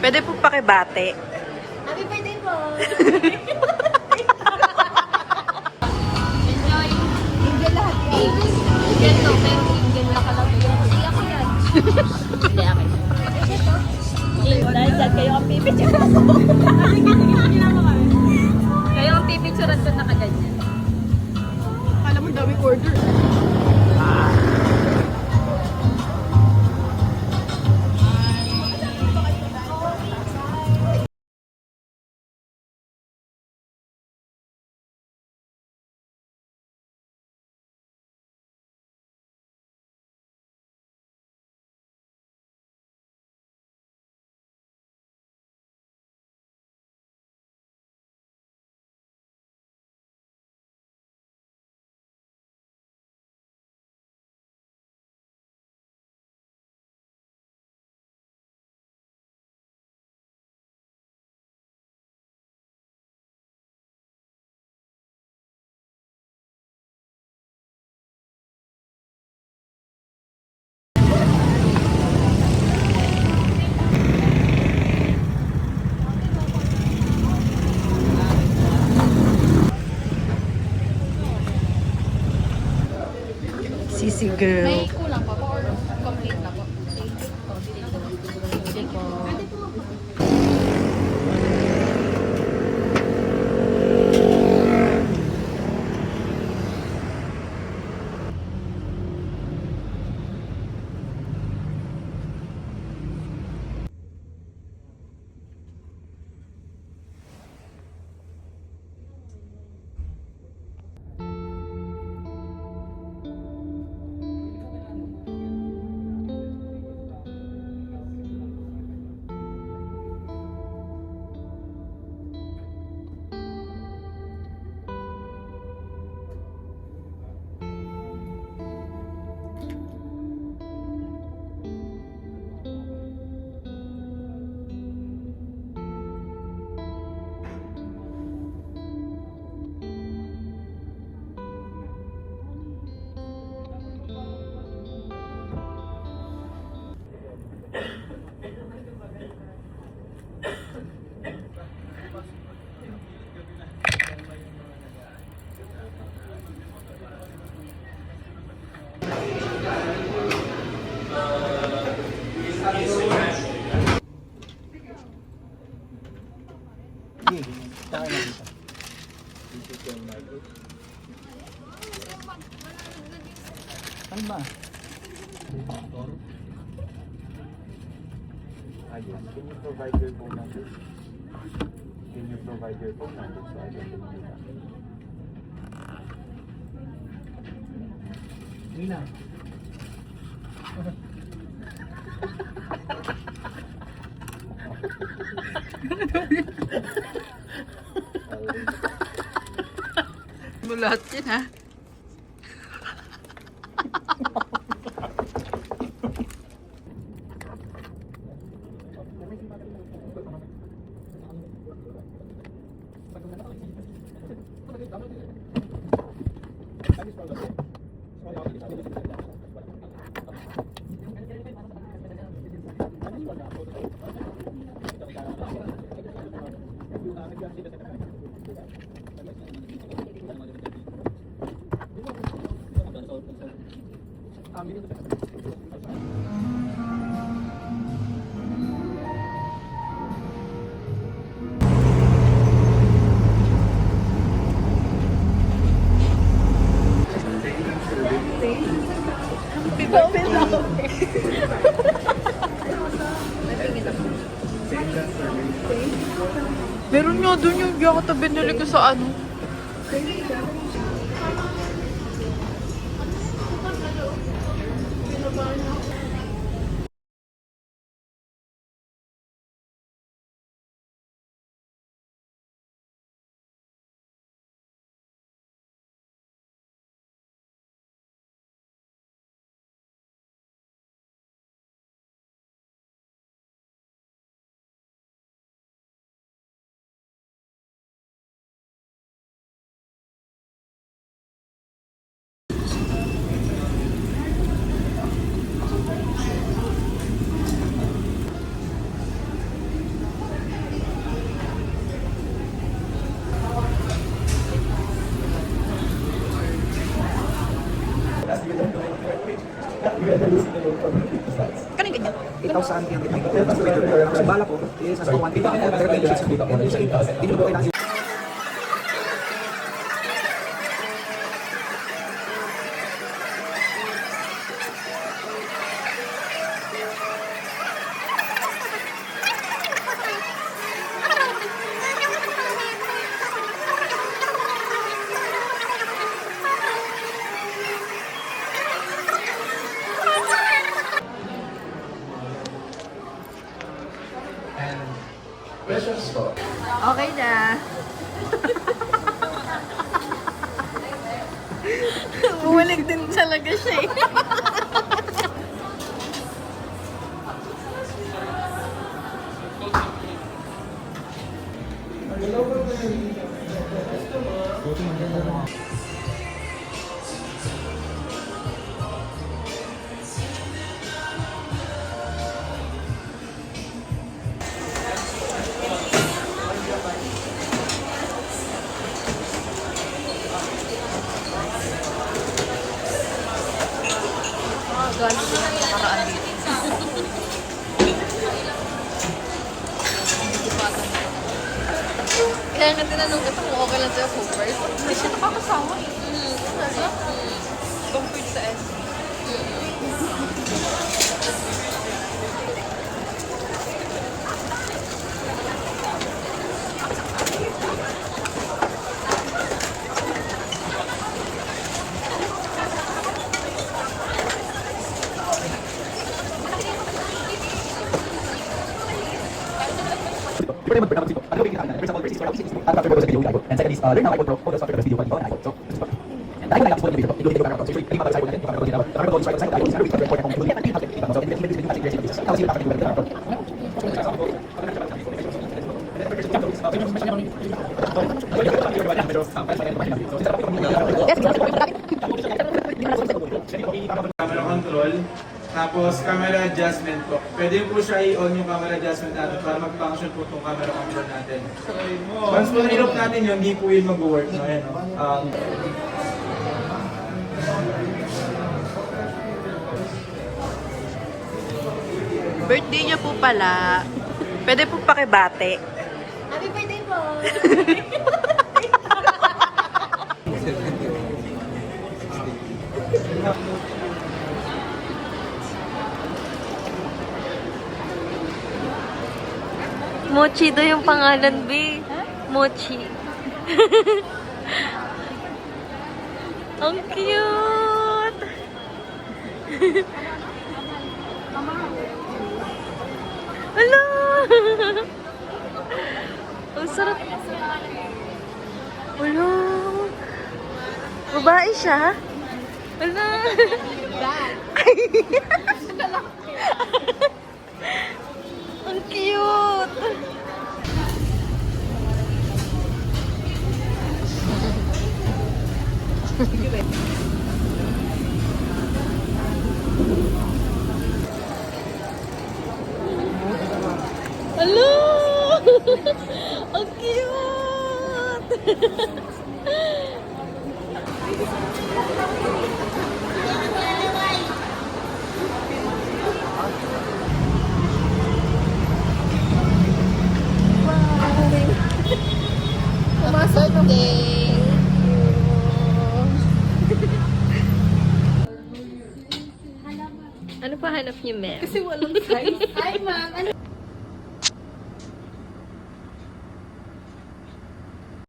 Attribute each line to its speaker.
Speaker 1: Pwede po pakibate.
Speaker 2: Happy birthday po!
Speaker 3: Enjoy.
Speaker 2: Angel lahat yan.
Speaker 3: Angel to, pero angel na ka lang. Hindi ako yan. Hindi ako.
Speaker 2: Dahil dyan kayo ang pipicture.
Speaker 3: Kayo ang pipicturean ko na kaganyan.
Speaker 2: Akala mo daming order.
Speaker 1: Sisi girl.
Speaker 3: May kulang pa po or complete na po? Hindi po.
Speaker 4: Ano ba? Ayun. Can you provide your phone number? Can you provide your phone number so I can do that? Nina.
Speaker 1: Bulat yun ha. Meron nga doon yung yakata binili ko sa ano.
Speaker 5: kung saan yung ang bala ko is nasa 1 dito ako, pero medyo sa dito ako. Hindi mo kailangan
Speaker 1: Okay na.
Speaker 2: Bumalik din talaga siya eh.
Speaker 1: Galing na yung nakaraan dito.
Speaker 3: Kaya nga tinanong ko kung okay lang sa'yo Cooper.
Speaker 1: Hindi siya nakakasama eh.
Speaker 3: Kasi,
Speaker 1: Compared sa S.
Speaker 5: First of all, first is for and after purpose of video iPod. And second is learn how iPod Pro photos after video quality on iPod. So, and I like to video. You can do so free para sa iPod natin, para sa iPod natin, para sa iPod natin, report ng computer natin, so hindi hindi kasi kasi kasi para sa iPod.
Speaker 4: Camera control. Tapos camera adjustment po. Pwede po siya i-on yung camera adjustment natin para mag-function po itong camera control natin. Once po na-off natin yun, hindi po yun mag-work. No? Ayan, no?
Speaker 1: Birthday niya po pala. Pwede po pakibate.
Speaker 2: Happy birthday po!
Speaker 3: Mochi daw yung pangalan, B. Mochi. Ang cute! Hello! Ang sarap. Hello! Babae siya? Hello! Ang cute! Hello! Ang cute! Pumasok day! Ano pa hanap niyo, ma'am?
Speaker 2: Kasi walang size. Hi ma'am! Ano?